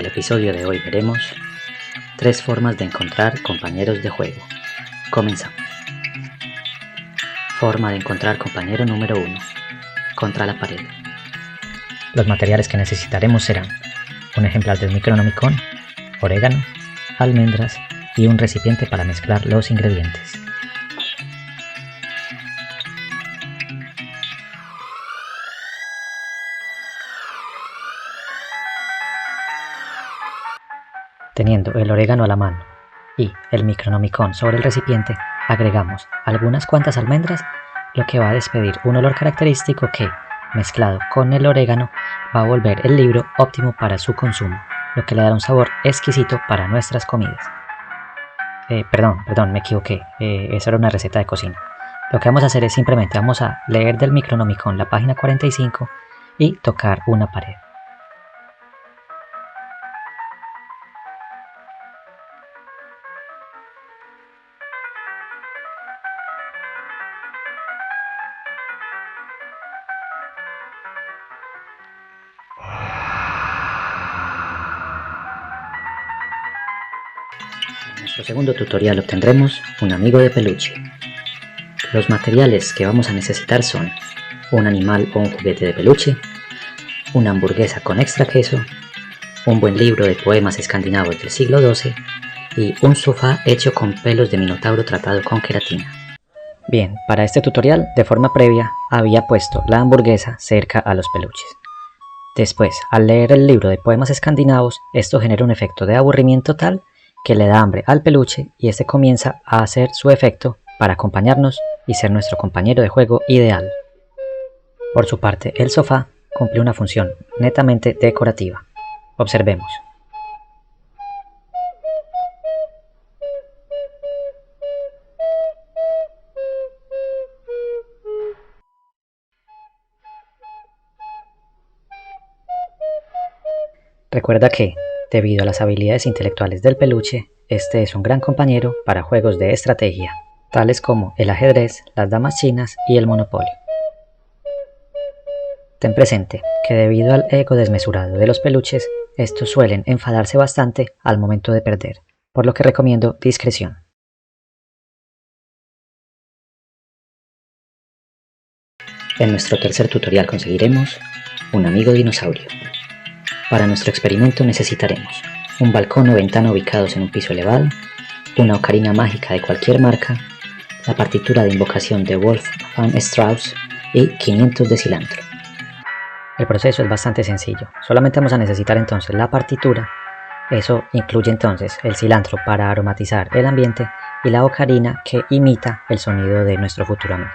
el episodio de hoy veremos 3 formas de encontrar compañeros de juego. Comenzamos. Forma de encontrar compañero número 1. Contra la pared. Los materiales que necesitaremos serán un ejemplar del Micronomicon, orégano, almendras y un recipiente para mezclar los ingredientes. Teniendo el orégano a la mano y el Micronomicon sobre el recipiente, agregamos algunas cuantas almendras, lo que va a despedir un olor característico que, mezclado con el orégano, va a volver el libro óptimo para su consumo, lo que le dará un sabor exquisito para nuestras comidas. Perdón, me equivoqué, esa era una receta de cocina. Lo que vamos a hacer es simplemente vamos a leer del Micronomicon la página 45 y tocar una pared. En nuestro segundo tutorial obtendremos un amigo de peluche. Los materiales que vamos a necesitar son un animal o un juguete de peluche, una hamburguesa con extra queso, un buen libro de poemas escandinavos del siglo XII y un sofá hecho con pelos de minotauro tratado con queratina. Bien, para este tutorial, de forma previa, había puesto la hamburguesa cerca a los peluches. Después, al leer el libro de poemas escandinavos, esto genera un efecto de aburrimiento tal que le da hambre al peluche y este comienza a hacer su efecto para acompañarnos y ser nuestro compañero de juego ideal. Por su parte, el sofá cumple una función netamente decorativa. Observemos. Recuerda que, debido a las habilidades intelectuales del peluche, este es un gran compañero para juegos de estrategia, tales como el ajedrez, las damas chinas y el monopolio. Ten presente que debido al ego desmesurado de los peluches, estos suelen enfadarse bastante al momento de perder, por lo que recomiendo discreción. En nuestro tercer tutorial conseguiremos un amigo dinosaurio. Para nuestro experimento necesitaremos un balcón o ventana ubicados en un piso elevado, una ocarina mágica de cualquier marca, la partitura de invocación de Wolfgang Strauss y 500 de cilantro. El proceso es bastante sencillo, solamente vamos a necesitar entonces la partitura, eso incluye entonces el cilantro para aromatizar el ambiente y la ocarina que imita el sonido de nuestro futuro amigo.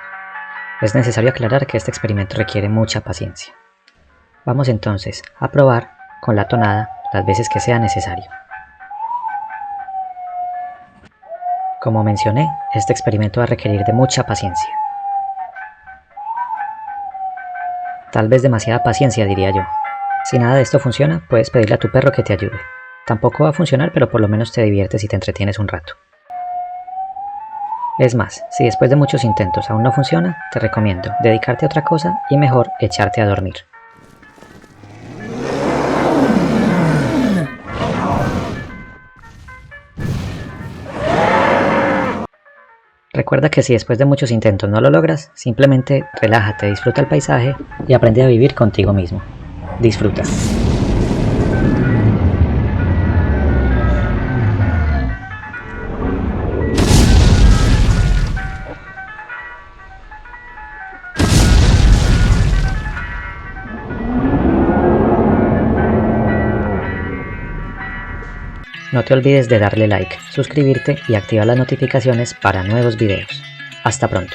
Es necesario aclarar que este experimento requiere mucha paciencia. Vamos entonces a probar con la tonada las veces que sea necesario. Como mencioné, este experimento va a requerir de mucha paciencia. Tal vez demasiada paciencia, diría yo. Si nada de esto funciona, puedes pedirle a tu perro que te ayude. Tampoco va a funcionar, pero por lo menos te diviertes y te entretienes un rato. Es más, si después de muchos intentos aún no funciona, te recomiendo dedicarte a otra cosa y mejor echarte a dormir. Recuerda que si después de muchos intentos no lo logras, simplemente relájate, disfruta el paisaje y aprende a vivir contigo mismo. Disfruta. No te olvides de darle like, suscribirte y activar las notificaciones para nuevos videos. Hasta pronto.